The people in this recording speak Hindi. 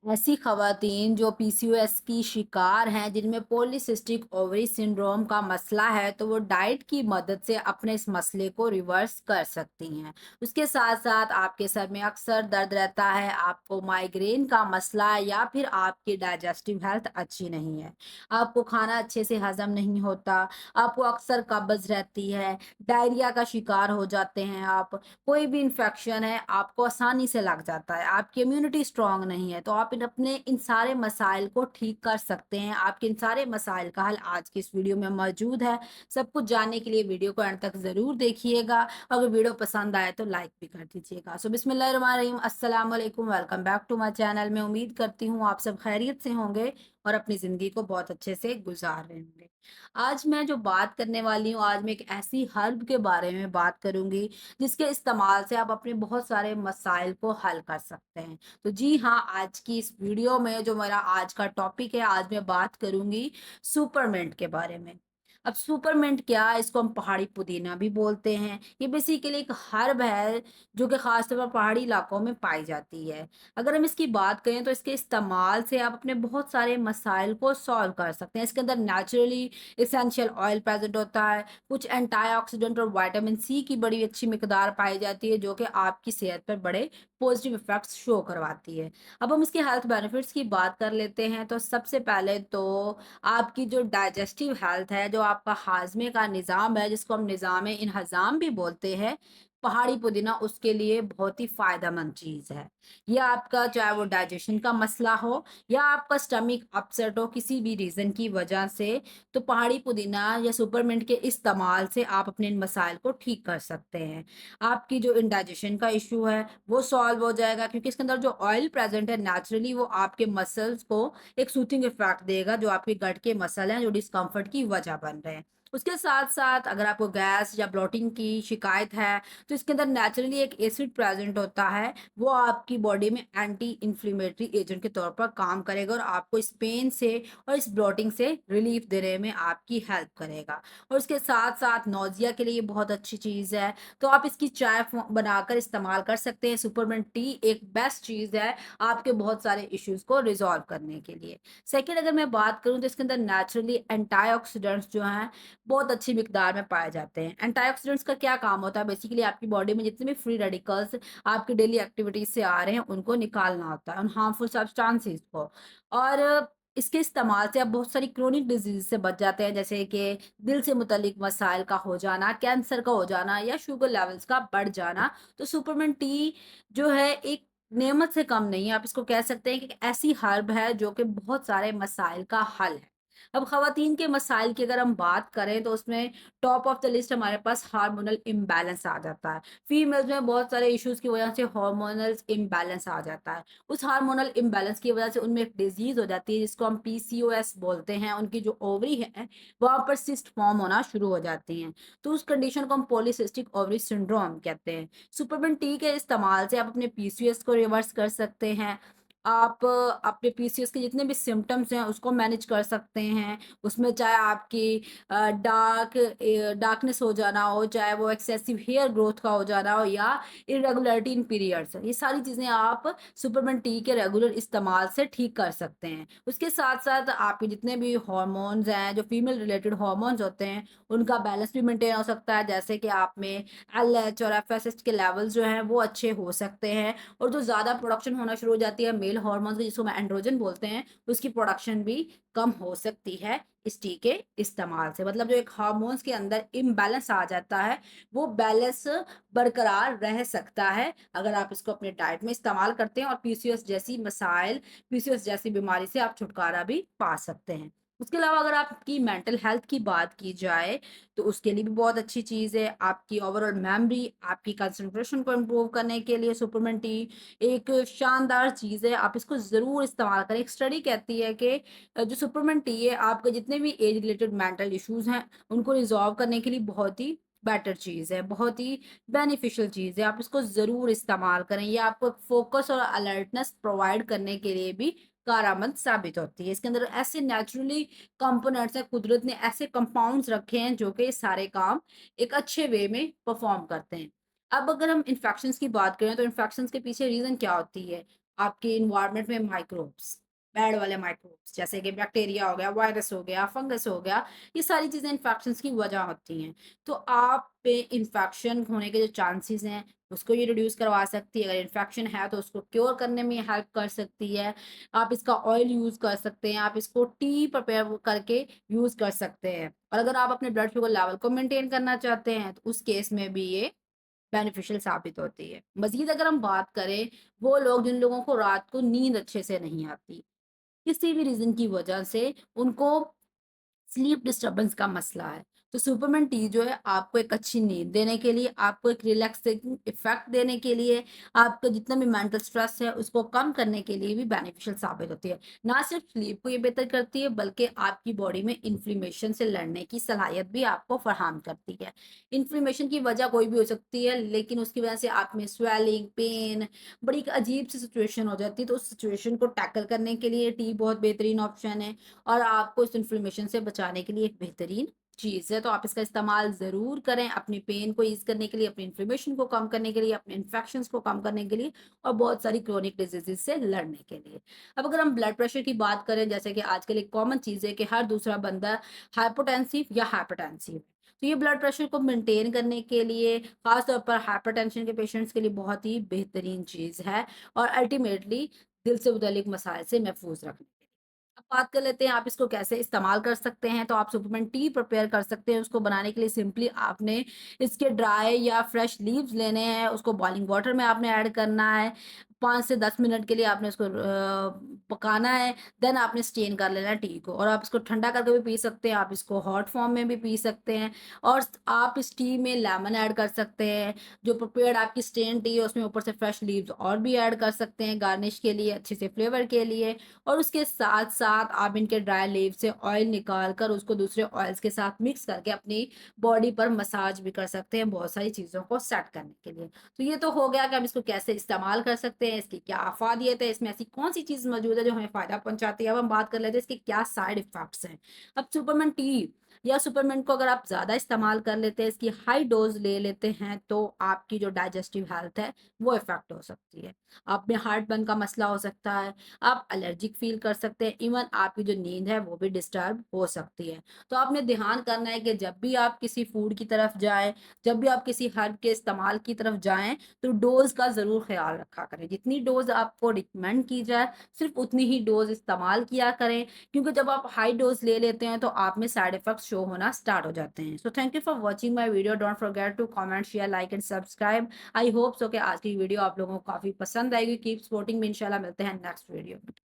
ऐसी खवातीन जो पीसीओएस की शिकार हैं, जिनमें पॉलीसिस्टिक ओवरी सिंड्रोम का मसला है, तो वो डाइट की मदद से अपने इस मसले को रिवर्स कर सकती हैं। उसके साथ साथ आपके सर में अक्सर दर्द रहता है, आपको माइग्रेन का मसला है, या फिर आपकी डाइजेस्टिव हेल्थ अच्छी नहीं है, आपको खाना अच्छे से हजम नहीं होता, आपको अक्सर कब्ज रहती है, डायरिया का शिकार हो जाते हैं आप, कोई भी इन्फेक्शन है आपको आसानी से लग जाता है, आपकी इम्यूनिटी स्ट्रांग नहीं है, तो आप अपने इन सारे मसाइल को ठीक कर सकते हैं। आपके इन सारे मसाइल का हल आज की इस वीडियो में मौजूद है। सब कुछ जानने के लिए वीडियो को एंड तक ज़रूर देखिएगा। अगर वीडियो पसंद आए तो लाइक भी कर दीजिएगा। सो बिस्मिल्लाहिर्रहमानिर्रहीम, अस्सलाम वालेकुम, welcome back to my channel. मैं उम्मीद करती हूँ आप सब खैरियत से होंगे और अपनी ज़िंदगी को बहुत अच्छे से गुजार रहे होंगे। आज मैं जो बात करने वाली हूँ, आज मैं एक ऐसी हर्ब के बारे में बात करूँगी जिसके इस्तेमाल से आप अपने बहुत सारे मसाइल को हल कर सकते हैं। तो जी हाँ, आज की इस वीडियो में जो मेरा आज का टॉपिक है, आज मैं बात करूँगी सुपरमिंट के बारे में। अब सुपरमिंट क्या है? इसको हम पहाड़ी पुदीना भी बोलते हैं। ये बेसिकली एक हर्ब है जो कि ख़ास तौर पर पहाड़ी इलाकों में पाई जाती है। अगर हम इसकी बात करें तो इसके इस्तेमाल से आप अपने बहुत सारे मसाइल को सॉल्व कर सकते हैं। इसके अंदर नेचुरली एसेंशियल ऑयल प्रेज़ेंट होता है, कुछ एंटीऑक्सीडेंट और विटामिन सी की बड़ी अच्छी मिकदार पाई जाती है, जो कि आपकी सेहत पर बड़े पॉजिटिव इफ़ेक्ट्स शो करवाती है। अब हम इसके हेल्थ बेनिफिट्स की बात कर लेते हैं, तो सबसे पहले तो आपकी जो डाइजेस्टिव हेल्थ है, जो आपका हाज़मे का निज़ाम है, जिसको हम निज़ाम-ए-इंहज़ाम भी बोलते हैं, पहाड़ी पुदीना उसके लिए बहुत ही फ़ायदेमंद चीज़ है। ये आपका चाहे वो डाइजेशन का मसला हो या आपका स्टमक अपसेट हो किसी भी रीज़न की वजह से, तो पहाड़ी पुदीना या सुपरमिंट के इस्तेमाल से आप अपने इन मसाइल को ठीक कर सकते हैं। आपकी जो इंडाइजेशन का इश्यू है, वो सॉल्व हो जाएगा, क्योंकि इसके अंदर जो ऑयल प्रेज़ेंट है नेचुरली वो आपके मसल्स को एक सूथिंग इफ़ेक्ट देगा, जो आपके गट के मसल हैं, जो डिस्कम्फ़र्ट की वजह बन रहे हैं। उसके साथ-साथ अगर आपको गैस या ब्लोटिंग की शिकायत है, तो इसके अंदर नेचुरली एक एसिड प्रेज़ेंट होता है, वो आपकी बॉडी में एंटी इन्फ्लेमेटरी एजेंट के तौर पर काम करेगा और आपको इस पेन से और इस ब्लोटिंग से रिलीफ देने में आपकी हेल्प करेगा। और उसके साथ-साथ नौज़िया के लिए ये बहुत अच्छी चीज़ है, तो आप इसकी चाय बनाकर इस्तेमाल कर सकते हैं। सुपरमिंट टी एक बेस्ट चीज़ है आपके बहुत सारे इश्यूज़ को रिज़ॉल्व करने के लिए। सेकंड, अगर मैं बात करूँ तो इसके अंदर नेचुरली एंटीऑक्सीडेंट्स जो हैं, बहुत अच्छी मिकदार में पाए जाते हैं। एंटीऑक्सीडेंट्स का क्या काम होता है? बेसिकली आपकी बॉडी में जितने भी फ्री रेडिकल्स आपकी डेली एक्टिविटीज़ से आ रहे हैं, उनको निकालना होता है, उन हार्मफुल सब्सटेंसेस को। और इसके इस्तेमाल से आप बहुत सारी क्रोनिक डिजीज़ से बच जाते हैं, जैसे कि दिल से मुतल्लिक मसाइल का हो जाना, कैंसर का हो जाना या शुगर लेवल्स का बढ़ जाना। तो सुपरमिंट टी जो है एक नेमत से कम नहीं है, आप इसको कह सकते हैं कि एक ऐसी हर्ब है जो कि बहुत सारे मसाइल का हल है। अब ख़वातीन के मसाइल की अगर हम बात करें, तो उसमें टॉप ऑफ द लिस्ट हमारे पास हार्मोनल इम्बैलेंस आ जाता है। फीमेल्स में बहुत सारे इश्यूज़ की वजह से हार्मोनल इम्बैलेंस आ जाता है। उस हार्मोनल इम्बैलेंस की वजह से उनमें एक डिज़ीज़ हो जाती है, जिसको हम पीसीओएस बोलते हैं। उनकी जो ओवरी है, वहाँ पर सिस्ट फॉर्म होना शुरू हो जाती हैं। तो उस कंडीशन को हम पॉलीसिस्टिक ओवरी सिंड्रोम कहते हैं। सुपरमिंट टी के इस्तेमाल से आप अपने पीसीओएस को रिवर्स कर सकते हैं। आप अपने पीसीओएस के जितने भी सिम्पटम्स हैं उसको मैनेज कर सकते हैं। उसमें चाहे आपकी डार्कनेस हो जाना हो, चाहे वो एक्सेसिव हेयर ग्रोथ का हो जाना हो, या इर्रेगुलरिटी इन पीरियड्स, ये सारी चीज़ें आप सुपरमिंट टी के रेगुलर इस्तेमाल से ठीक कर सकते हैं। उसके साथ-साथ आपके जितने भी हार्मोन्स हैं, जो फीमेल रिलेटेड हार्मोन्स होते हैं, उनका बैलेंस भी मेंटेन हो सकता है, जैसे कि आप में एलएच और एफएसएच के लेवल्स जो हैं वो अच्छे हो सकते हैं। और जो ज़्यादा प्रोडक्शन होना शुरू हो जाती है मेल हार्मोन्स की, जिसको हम एंड्रोजन बोलते हैं, उसकी प्रोडक्शन भी कम हो सकती है इस टी के इस्तेमाल से। मतलब जो एक हार्मोन्स के अंदर इम्बैलेंस आ जाता है, वो बैलेंस बरकरार रह सकता है अगर आप इसको अपने डाइट में इस्तेमाल करते हैं, और पीसीओएस जैसी बीमारी से आप छुटकारा भी पा सकते हैं। उसके अलावा अगर आपकी मेंटल हेल्थ की बात की जाए, तो उसके लिए भी बहुत अच्छी चीज़ है। आपकी ओवरऑल मेमोरी, आपकी कंसंट्रेशन को इम्प्रूव करने के लिए सुपरमिंट टी एक शानदार चीज़ है। आप इसको ज़रूर इस्तेमाल करें। एक स्टडी कहती है कि जो सुपरमिंट टी है, आपके जितने भी एज रिलेटेड मेंटल इश्यूज़ हैं, उनको रिज़ॉल्व करने के लिए बहुत ही बेटर चीज़ है, बहुत ही बेनिफिशियल चीज़ है। आप इसको ज़रूर इस्तेमाल करें। ये आपको फ़ोकस और अलर्टनेस प्रोवाइड करने के लिए भी कारआमद साबित होती है। इसके अंदर ऐसे नेचुरली कंपोनेंट्स हैं, कुदरत ने ऐसे कंपाउंड्स रखे हैं जो कि ये सारे काम एक अच्छे वे में परफ़ॉर्म करते हैं। अब अगर हम इन्फेक्शंस की बात करें, तो इन्फेक्शंस के पीछे रीज़न क्या होती है? आपके इन्वायरमेंट में माइक्रोब्स, बैड वाले माइक्रोब्स जैसे कि बैक्टीरिया हो गया, वायरस हो गया, फंगस हो गया, ये सारी चीज़ें इन्फेक्शंस की वजह होती हैं। तो आप पे इन्फेक्शन होने के जो चांसेस हैं, उसको ये रिड्यूस करवा सकती है। अगर इन्फेक्शन है तो उसको क्योर करने में हेल्प कर सकती है। आप इसका ऑयल यूज़ कर सकते हैं, आप इसको टी प्रिपेयर करके यूज़ कर सकते हैं। और अगर आप अपने ब्लड शुगर लेवल को मेंटेन करना चाहते हैं, तो उस केस में भी ये बेनिफिशियल साबित होती है। मज़ीद अगर हम बात करें, वो लोग जिन लोगों को रात को नींद अच्छे से नहीं आती, किसी भी रीज़न की वजह से उनको स्लीप डिस्टर्बेंस का मसला है। तो सुपरमेंट टी जो है आपको एक अच्छी नींद देने के लिए, आपको एक रिलैक्सिंग इफ़ेक्ट देने के लिए, आपका जितना भी मेंटल स्ट्रेस है उसको कम करने के लिए भी बेनिफिशियल साबित होती है। ना सिर्फ स्लीप को ये बेहतर करती है बल्कि आपकी बॉडी में इन्फ्लेमेशन से लड़ने की सलाहियत भी आपको फराहम करती है। इन्फ्लेमेशन की वजह कोई भी हो सकती है लेकिन उसकी वजह से आप में स्वेलिंग, पेन, बड़ी एक अजीब-सी सिचुएशन हो जाती है, तो उस सिचुएशन को टैकल करने के लिए टी बहुत बेहतरीन ऑप्शन है। और आपको इस इन्फ्लेमेशन से बचाने के लिए एक बेहतरीन चीज़ है, तो आप इसका इस्तेमाल ज़रूर करें अपनी पेन को ईज़ करने के लिए, अपनी इन्फ्लेमेशन को कम करने के लिए, अपने इन्फेक्शंस को कम करने के लिए और बहुत सारी क्रोनिक डिजीज़ेज़ से लड़ने के लिए। अब अगर हम ब्लड प्रेशर की बात करें, जैसे कि आजकल एक कॉमन चीज़ है कि हर दूसरा बंदा हाइपोटेंसिव या हाइपरटेंसिव है। तो ये ब्लड प्रेशर को मेंटेन करने के लिए, ख़ास तौर पर हाइपरटेंशन के पेशेंट्स के लिए बहुत ही बेहतरीन चीज़ है और अल्टीमेटली दिल से मुतल्लिक मसाइल से महफूज़ रखने के लिए। अब बात कर लेते हैं आप इसको कैसे इस्तेमाल कर सकते हैं, तो आप सुपरमेंट टी प्रिपेयर कर सकते हैं। उसको बनाने के लिए सिंपली आपने इसके ड्राई या फ्रेश लीव्स लेने हैं, उसको बॉइलिंग वाटर में आपने ऐड करना है। 5 से 10 मिनट के लिए आपने उसको पकाना है, देन आपने स्टेन कर लेना है टी को और आप इसको ठंडा करके भी पी सकते हैं, आप इसको हॉट फॉर्म में भी पी सकते हैं और आप इस टी में लेमन ऐड कर सकते हैं। जो प्रिपेयर्ड आपकी स्टेन टी है, उसमें ऊपर से फ्रेश लीव्स और भी ऐड कर सकते हैं गार्निश के लिए, अच्छे से फ्लेवर के लिए। और उसके साथ-साथ आप इनके ड्राई लीव से ऑयल निकाल कर उसको दूसरे ऑयल्स के साथ मिक्स करके अपनी बॉडी पर मसाज भी कर सकते हैं बहुत सारी चीज़ों को सेट करने के लिए। तो ये तो हो गया कि हम इसको कैसे इस्तेमाल कर सकते हैं, इसकी क्या अफ़ादियत है, इसमें ऐसी कौन-सी चीज़ मौजूद है जो हमें फ़ायदा पहुँचाती है। अब हम बात कर लेते हैं इसके क्या साइड इफ़ेक्ट्स हैं। अब सुपरमेंट टी या सुपरमेंट को अगर आप ज़्यादा इस्तेमाल कर लेते हैं, इसकी हाई डोज़ ले लेते हैं, तो आपकी जो डाइजेस्टिव हेल्थ है, वो इफ़ेक्ट हो सकती है। आप में हार्ट-बर्न का मसला हो सकता है, आप एलर्जिक फ़ील कर सकते हैं, इवन आपकी जो नींद है वो भी डिस्टर्ब हो सकती है। तो आपने ध्यान करना है कि जब भी आप किसी फूड की तरफ जाएँ, जब भी आप किसी हर्ब के इस्तेमाल की तरफ जाएँ, तो डोज़ का ज़रूर ख़्याल रखा करें। जितनी डोज़ आपको रिकमेंड की जाए, सिर्फ़ उतनी ही डोज़ इस्तेमाल किया करें, क्योंकि जब आप हाई डोज़ ले लेते हैं, तो आप में साइड इफ़ेक्ट्स शो होना स्टार्ट हो जाते हैं। So thank you for watching my video. Don't forget to comment, share, like and subscribe. I hope so कि आज की वीडियो आप लोगों को काफ़ी पसंद आएगी। Keep supporting me. इंशाल्लाह मिलते हैं नेक्स्ट वीडियो में।